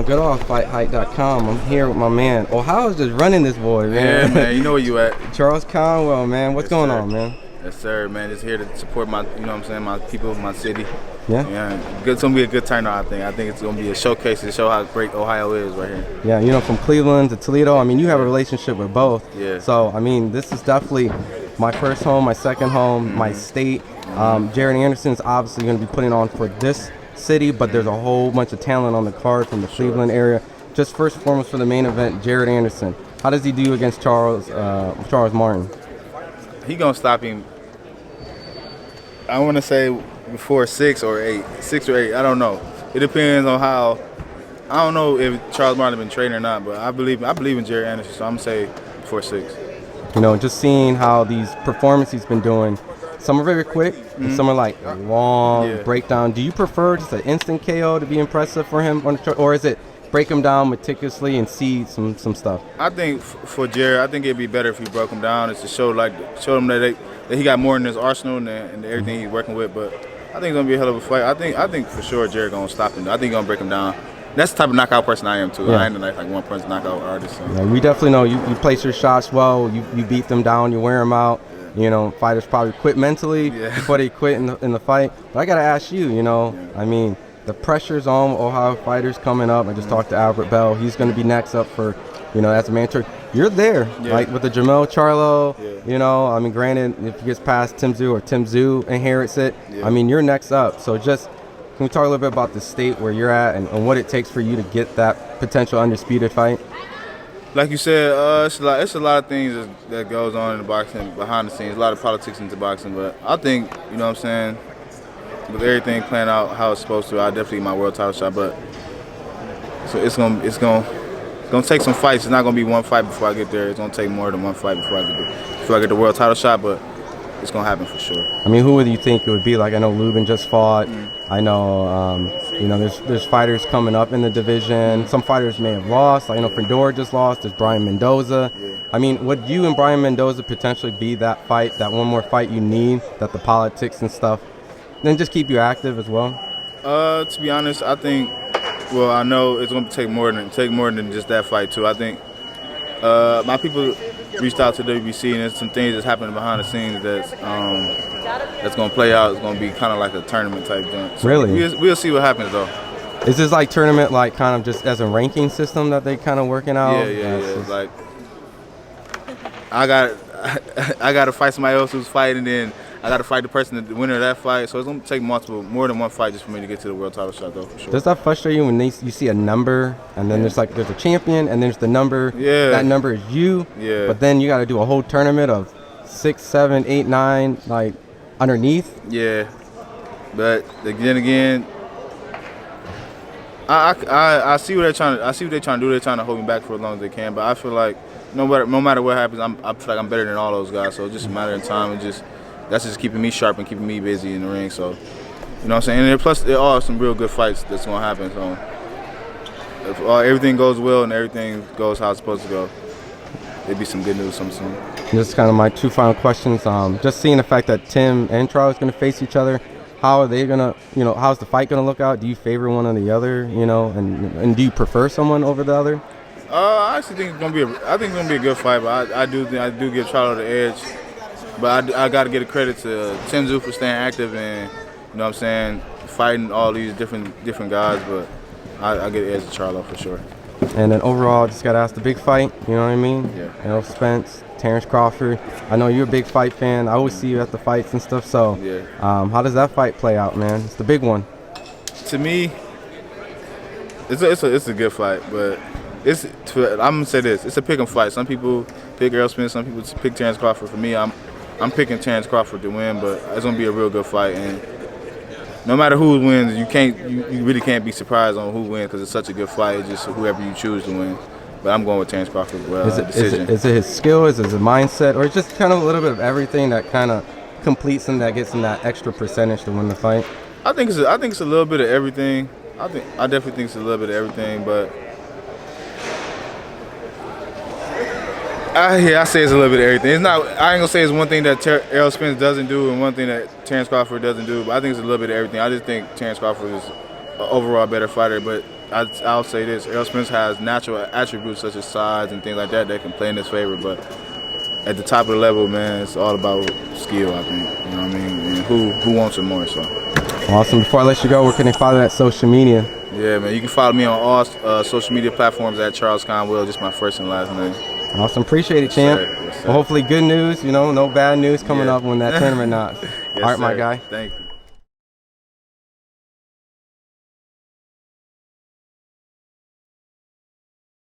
Good old FightHype.com. I'm here with my man. Ohio's just running this boy, man. Yeah, man. You know where you at. Charles Conwell, man. What's going on, man? Yes, sir, man. Just here to support my, you know what I'm saying, my people, my city. Yeah. It's going to be a good turnout, I think. I think it's going to be a showcase to show how great Ohio is right here. Yeah, you know, from Cleveland to Toledo, I mean, you have a relationship with both. Yeah. So, I mean, this is definitely my first home, my second home, my state. Jared Anderson's obviously going to be putting on for this city, but there's a whole bunch of talent on the card from the Cleveland area. Just first and foremost for the main event, Jared Anderson. How does he do against Charles Martin? He going to stop him. I want to say before 6 or 8. 6 or 8, I don't know. It depends on how. I don't know if Charles Martin has been training or not, but I believe in Jared Anderson, so I'm going to say before 6. You know, just seeing how these performances he's been doing, some are very quick, and some are like a long breakdown. Do you prefer just an instant KO to be impressive for him, or is it break him down meticulously and see some stuff? I think for Jared, I think it'd be better if he broke him down. It's to show him that he got more in his arsenal and everything he's working with. But I think it's gonna be a hell of a fight. I think for sure Jared gonna stop him. I think he's gonna break him down. That's the type of knockout person I am too. Yeah. I ain't like one person knockout artist. So. Yeah, we definitely know you place your shots well. You beat them down. You wear them out. You know, fighters probably quit mentally before they quit in the fight. But I gotta ask you. You know, I mean, the pressure's on Ohio fighters coming up. I just talked to Albert Bell. He's gonna be next up for, you know, as a mentor. You're there, like with the Jamel Charlo. You know, I mean, granted, if he gets past Tszyu or Tszyu inherits it, I mean, you're next up. So just can we talk a little bit about the state where you're at and what it takes for you to get that potential undisputed fight? Like you said, it's a lot of things that goes on in the boxing behind the scenes. A lot of politics into boxing, but I think, you know what I'm saying, with everything playing out how it's supposed to, I definitely get my world title shot. But so it's gonna take some fights. It's not gonna be one fight before I get there. It's gonna take more than one fight before I get the world title shot. But it's gonna happen for sure. I mean, who would you think it would be? Like, I know Lubin just fought. I know, you know, there's fighters coming up in the division. Some fighters may have lost. Like, I know Fedor just lost. There's Brian Mendoza. I mean, would you and Brian Mendoza potentially be that fight, that one more fight you need, that the politics and stuff, then just keep you active as well? To be honest, I think. Well, I know it's gonna take more than just that fight too. I think my people reached out to WBC, and there's some things that's happening behind the scenes that's gonna play out. It's gonna be kind of like a tournament type joint. So really? We'll see what happens though. Is this like tournament, like kind of just as a ranking system that they kind of working out? Yeah. Like I got to fight somebody else who's fighting, then I got to fight the winner of that fight. So it's gonna take more than one fight just for me to get to the world title shot though, for sure. Does that frustrate you when you see a number and then there's a champion and there's the number? Yeah. That number is you. Yeah. But then you got to do a whole tournament of 6, 7, 8, 9, like underneath. Yeah. But then again, I see what they're trying to do. They're trying to hold me back for as long as they can. But I feel like no matter what happens, I feel like I'm better than all those guys. So it's just a matter of time, and that's just keeping me sharp and keeping me busy in the ring. So, you know what I'm saying? And plus, there are some real good fights that's gonna happen. So if everything goes well and everything goes how it's supposed to go, there'll be some good news soon. This is kind of my two final questions. Just seeing the fact that Tim and Charles going to face each other, how are they gonna, you know, how's the fight gonna look out? Do you favor one or the other, you know, and do you prefer someone over the other? I actually think it's gonna be a good fight, but I do give Charlo the edge. But I got to give the credit to Tszyu for staying active and, you know what I'm saying, fighting all these different guys. But I get the edge to Charlo for sure. And then overall, just got to ask the big fight. You know what I mean? Yeah. You know, Spence, Terrence Crawford. I know you're a big fight fan. I always see you at the fights and stuff. So, how does that fight play out, man? It's the big one. To me, it's a good fight, but I'm gonna say this: it's a pick 'em fight. Some people pick Errol Spence, some people pick Terrence Crawford. For me, I'm picking Terrence Crawford to win, but it's gonna be a real good fight. And no matter who wins, you really can't be surprised on who wins because it's such a good fight. It's just whoever you choose to win. But I'm going with Terrence Crawford. Decision. Is it his skill? Is it his mindset, or it's just kind of a little bit of everything that kind of completes him, that gets him that extra percentage to win the fight? I think it's a little bit of everything. I definitely think it's a little bit of everything, but. I say it's a little bit of everything. It's not. I ain't gonna say it's one thing that Errol Spence doesn't do and one thing that Terrence Crawford doesn't do. But I think it's a little bit of everything. I just think Terrence Crawford is an overall better fighter. But I'll say this: Errol Spence has natural attributes such as size and things like that that can play in his favor. But at the top of the level, man, it's all about skill. I think. You know what I mean? And who wants it more? So. Awesome. Before I let you go, where can they follow that social media? Yeah, man. You can follow me on all social media platforms at Charles Conwell, just my first and last name. Awesome. Appreciate it, champ. Yes, sir. Well, hopefully good news. You know, no bad news coming up when that tournament knocks. Yes, All right, sir. my guy. Thank you.